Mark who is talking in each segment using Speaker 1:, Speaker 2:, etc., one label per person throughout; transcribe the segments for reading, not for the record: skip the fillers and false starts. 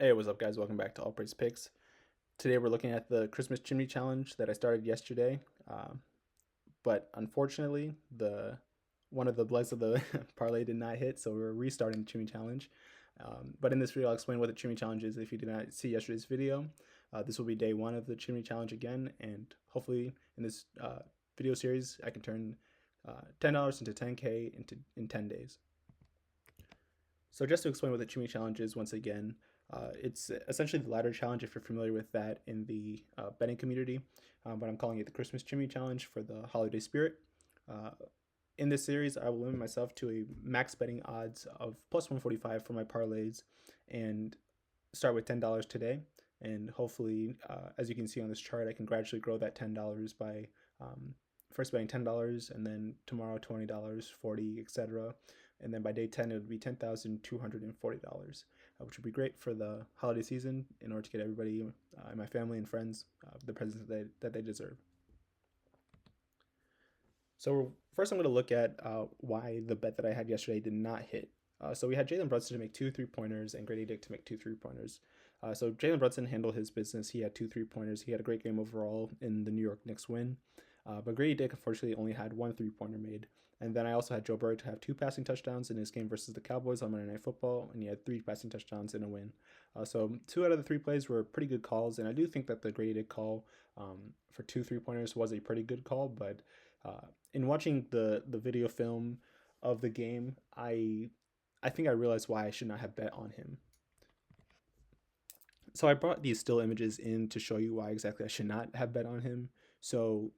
Speaker 1: Hey, what's up, guys? Welcome back to All Praise Picks. Today we're looking at the Christmas Chimney Challenge that I started yesterday, but unfortunately, the one of the legs of the parlay did not hit, so we're restarting the Chimney Challenge. But in this video, I'll explain what the Chimney Challenge is. If you did not see yesterday's video, this will be day one of the Chimney Challenge again, and hopefully, in this video series, I can turn $10 into 10K in 10 days. So just to explain what the Chimney Challenge is once again, it's essentially the ladder challenge if you're familiar with that in the betting community, but I'm calling it the Christmas Chimney Challenge for the holiday spirit. Uh, in this series, I will limit myself to a max betting odds of plus 145 for my parlays and start with $10 today. And hopefully, as you can see on this chart, I can gradually grow that $10 by first betting $10 and then tomorrow $20, 40, etc. And then by day 10, it would be $10,240, which would be great for the holiday season in order to get everybody in my family and friends the presents that they deserve. So first, I'm going to look at why the bet that I had yesterday did not hit. So we had Jalen Brunson to make 2 3-pointers and Grady Dick to make 2 3-pointers. So Jalen Brunson handled his business. He had 2 3-pointers. He had a great game overall in the New York Knicks win. But Grady Dick, unfortunately, only had 1 3-pointer made. And then I also had Joe Burrow to have 2 passing touchdowns in his game versus the Cowboys on Monday Night Football, and he had 3 passing touchdowns in a win. So 2 out of the 3 plays were pretty good calls, and I do think that the Grady Dick call for 2 3-pointers was a pretty good call. But in watching the video film of the game, I think I realized why I should not have bet on him. So I brought these still images in to show you why exactly I should not have bet on him. So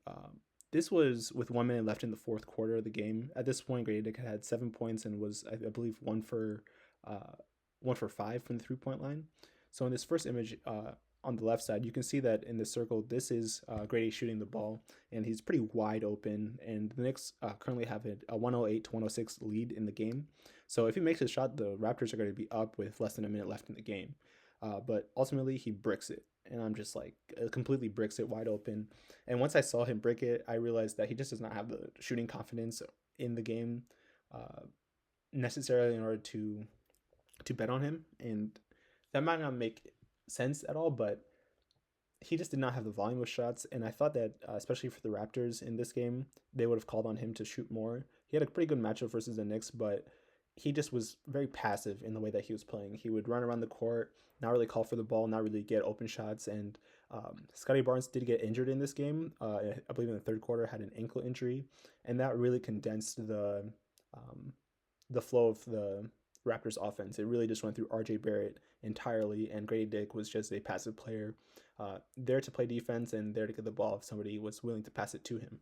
Speaker 1: this was with 1 minute left in the fourth quarter of the game. At this point, Grady Dick had 7 points and was, I believe, 1 for 5 from the 3-point line. So in this first image on the left side, you can see that in this circle, this is Grady shooting the ball, and he's pretty wide open. And the Knicks currently have a 108 to 106 lead in the game. So if he makes his shot, the Raptors are going to be up with less than a minute left in the game. But ultimately, he bricks it. And I'm just like, completely bricks it wide open. And once I saw him brick it, I realized that he just does not have the shooting confidence in the game necessarily in order to bet on him. And that might not make sense at all, but he just did not have the volume of shots. And I thought that, especially for the Raptors in this game, they would have called on him to shoot more. He had a pretty good matchup versus the Knicks, but he just was very passive in the way that he was playing. He would run around the court, not really call for the ball, not really get open shots. And Scotty Barnes did get injured in this game. I believe in the third quarter had an ankle injury, and that really condensed the flow of the Raptors offense. It really just went through RJ Barrett entirely, and Grady Dick was just a passive player, there to play defense and there to get the ball if somebody was willing to pass it to him.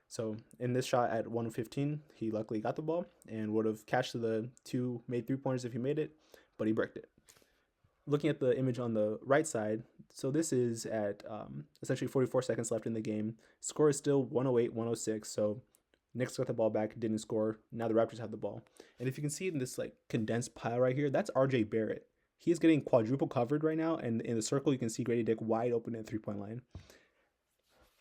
Speaker 1: So in this shot at 1:15, he luckily got the ball and would have cashed the 2 made 3-pointers if he made it, but he bricked it. Looking at the image on the right side, so this is at essentially 44 seconds left in the game. Score is still 108-106, so Knicks got the ball back, didn't score. Now the Raptors have the ball. And if you can see in this like condensed pile right here, that's RJ Barrett. He's getting quadruple covered right now, and in the circle you can see Grady Dick wide open at 3-point line.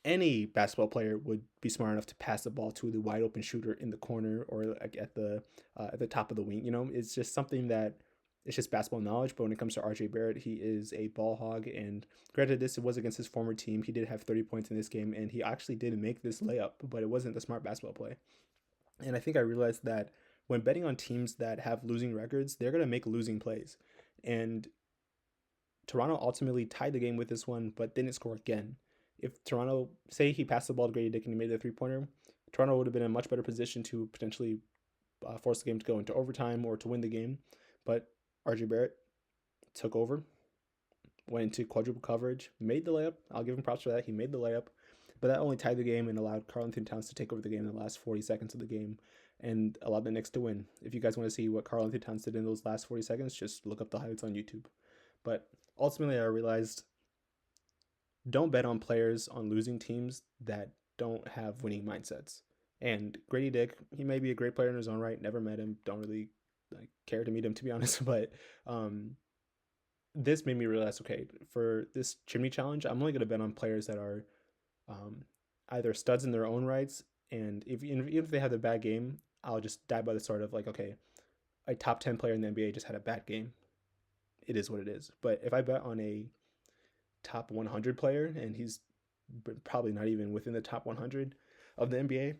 Speaker 1: Any basketball player would be smart enough to pass the ball to the wide open shooter in the corner or like at the top of the wing. You know, it's just something that it's just basketball knowledge. But when it comes to RJ Barrett, he is a ball hog. And granted, this was against his former team. He did have 30 points in this game, and he actually did make this layup, but it wasn't the smart basketball play. And I think I realized that when betting on teams that have losing records, they're going to make losing plays. And Toronto ultimately tied the game with this one, but didn't score again. If Toronto, say he passed the ball to Grady Dick and he made the 3-pointer, Toronto would have been in a much better position to potentially force the game to go into overtime or to win the game. But RJ Barrett took over, went into quadruple coverage, made the layup. I'll give him props for that. He made the layup, but that only tied the game and allowed Karl-Anthony Towns to take over the game in the last 40 seconds of the game and allowed the Knicks to win. If you guys want to see what Karl-Anthony Towns did in those last 40 seconds, just look up the highlights on YouTube. But ultimately, I realized don't bet on players on losing teams that don't have winning mindsets. And Grady Dick, he may be a great player in his own right. Never met him. Don't really care to meet him, to be honest. But this made me realize, okay, for this Chimney Challenge, I'm only going to bet on players that are either studs in their own rights. And even if they have a bad game, I'll just die by the sword of like, okay, a top 10 player in the NBA just had a bad game. it is what it is. But if I bet on a top 100 player and he's probably not even within the top 100 of the NBA,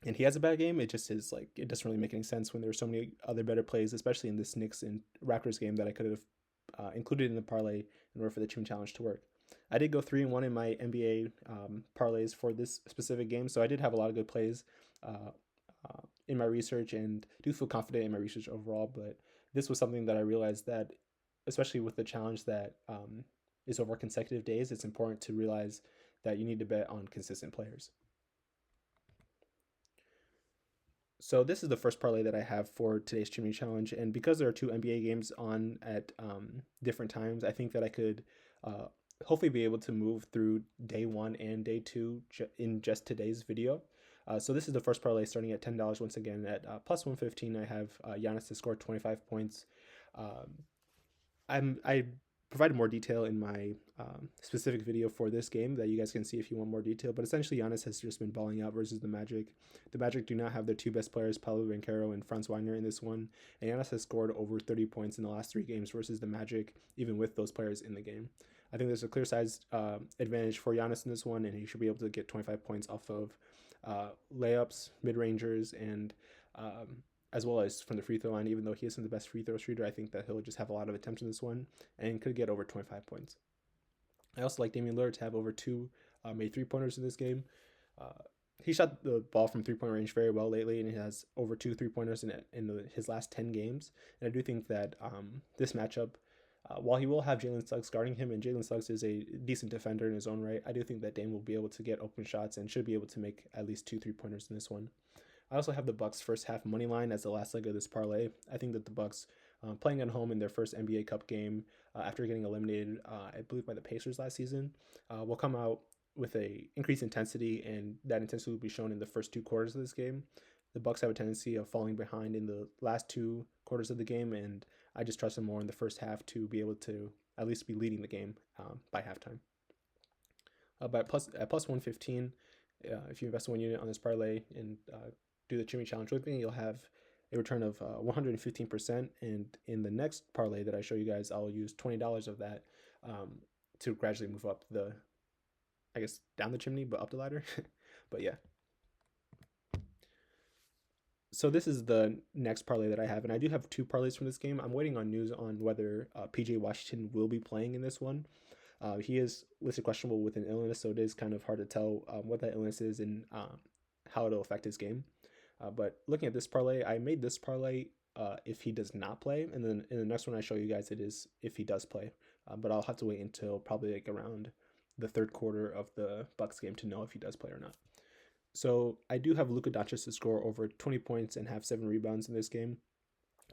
Speaker 1: and he has a bad game, it just is like it doesn't really make any sense when there's so many other better plays, especially in this Knicks and Raptors game that I could have included in the parlay in order for the Chim Challenge to work. I did go 3-1 in my NBA parlays for this specific game, so I did have a lot of good plays in my research and do feel confident in my research overall. But this was something that I realized that, especially with the challenge that is over consecutive days, it's important to realize that you need to bet on consistent players. So this is the first parlay that I have for today's Chimney Challenge, and because there are two NBA games on at different times, I think that I could hopefully be able to move through day one and day two in just today's video. So this is the first parlay starting at $10 once again at plus 115. I have Giannis to score 25 points. I provided more detail in my specific video for this game that you guys can see if you want more detail. But essentially, Giannis has just been balling out versus the Magic. The Magic do not have their two best players, Paolo Banchero and Franz Wagner, in this one. And Giannis has scored over 30 points in the last 3 games versus the Magic, even with those players in the game. I think there's a clear size advantage for Giannis in this one, and he should be able to get 25 points off of layups, mid-rangers, and as well as from the free throw line. Even though he isn't the best free throw shooter, I think that he'll just have a lot of attempts in this one and could get over 25 points. I also like Damian Lillard to have over 2 made 3-pointers in this game. He shot the ball from 3-point range very well lately, and he has over 2 3-pointers in his last 10 games. And I do think that this matchup, while he will have Jalen Suggs guarding him, and Jalen Suggs is a decent defender in his own right, I do think that Dame will be able to get open shots and should be able to make at least 2 3-pointers in this one. I also have the Bucks first half money line as the last leg of this parlay. I think that the Bucks, playing at home in their first NBA Cup game after getting eliminated, I believe by the Pacers last season, will come out with a increased intensity, and that intensity will be shown in the first 2 quarters of this game. The Bucks have a tendency of falling behind in the last 2 quarters of the game, and I just trust them more in the first half to be able to at least be leading the game by halftime. But at plus 115, if you invest 1 unit on this parlay and do the Chimney Challenge with me, you'll have a return of 115%. And in the next parlay that I show you guys, I'll use $20 of that to gradually move up I guess down the chimney, but up the ladder. But yeah. So this is the next parlay that I have, and I do have 2 parlays from this game. I'm waiting on news on whether PJ Washington will be playing in this one. He is listed questionable with an illness, so it is kind of hard to tell what that illness is and how it'll affect his game. But looking at this parlay, I made this parlay if he does not play, and then in the next one I show you guys, it is if he does play. But I'll have to wait until probably like around the 3rd quarter of the Bucks game to know if he does play or not. So I do have Luka Doncic to score over 20 points and have 7 rebounds in this game.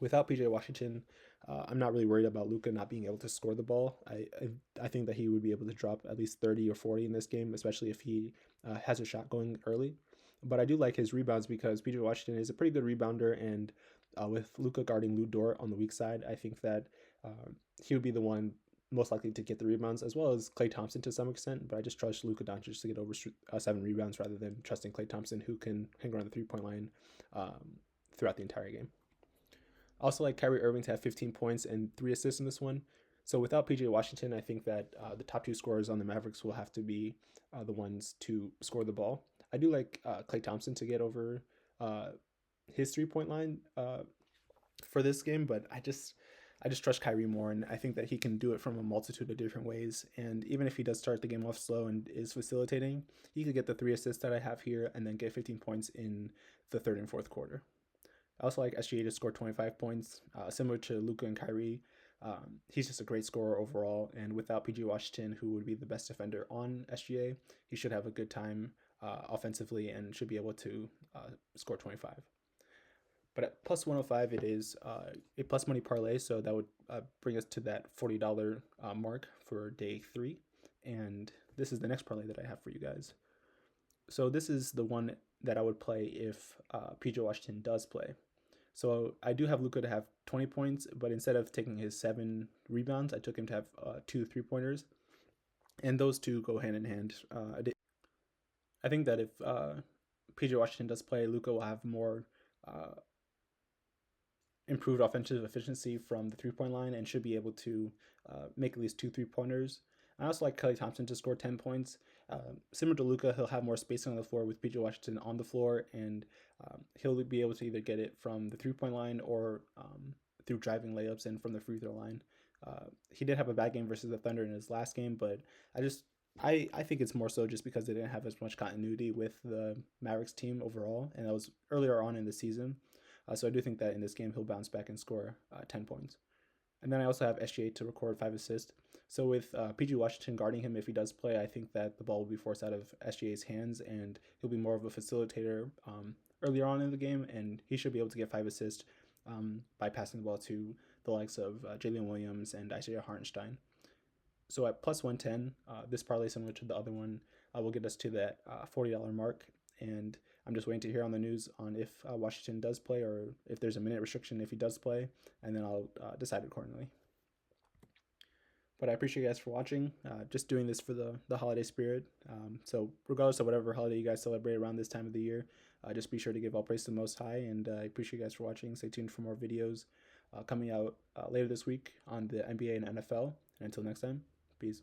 Speaker 1: Without PJ Washington, I'm not really worried about Luka not being able to score the ball. I think that he would be able to drop at least 30 or 40 in this game, especially if he has a shot going early. But I do like his rebounds because PJ Washington is a pretty good rebounder, and with Luka guarding Lou Dort on the weak side, I think that he would be the one most likely to get the rebounds, as well as Klay Thompson to some extent. But I just trust Luka Doncic to get over 7 rebounds rather than trusting Klay Thompson, who can hang around the 3-point line throughout the entire game. I also like Kyrie Irving to have 15 points and 3 assists in this one. So without PJ Washington, I think that the top 2 scorers on the Mavericks will have to be the ones to score the ball. I do like Klay Thompson to get over his 3-point line for this game, but I just trust Kyrie more, and I think that he can do it from a multitude of different ways. And even if he does start the game off slow and is facilitating, he could get the 3 assists that I have here and then get 15 points in the 3rd and 4th quarter. I also like SGA to score 25 points, similar to Luka and Kyrie. He's just a great scorer overall, and without PG Washington, who would be the best defender on SGA, he should have a good time offensively and should be able to score 25. But at plus 105, it is a plus money parlay, so that would bring us to that $40 mark for day 3. And this is the next parlay that I have for you guys. So this is the one that I would play if PJ Washington does play. So I do have Luka to have 20 points, but instead of taking his 7 rebounds, I took him to have 2 3-pointers. And those two go hand in hand. I think that if PJ Washington does play, Luka will have more improved offensive efficiency from the 3 point line and should be able to make at least 2 3 pointers. I also like Kelly Thompson to score 10 points. Similar to Luca, he'll have more spacing on the floor with PJ Washington on the floor, and he'll be able to either get it from the 3 point line or through driving layups and from the free throw line. He did have a bad game versus the Thunder in his last game, but I think it's more so just because they didn't have as much continuity with the Mavericks team overall, and that was earlier on in the season. So I do think that in this game he'll bounce back and score 10 points. And then I also have SGA to record 5 assists. So with PG Washington guarding him, if he does play, I think that the ball will be forced out of SGA's hands, and he'll be more of a facilitator earlier on in the game, and he should be able to get 5 assists by passing the ball to the likes of Jalen Williams and Isaiah Hartenstein. So at plus 110, this parlay, similar to the other one, will get us to that $40 mark. And I'm just waiting to hear on the news on if Washington does play or if there's a minute restriction if he does play, and then I'll decide accordingly. But I appreciate you guys for watching. Just doing this for the holiday spirit. So regardless of whatever holiday you guys celebrate around this time of the year, just be sure to give all praise to the Most High. And I appreciate you guys for watching. Stay tuned for more videos coming out later this week on the NBA and NFL. And until next time, peace.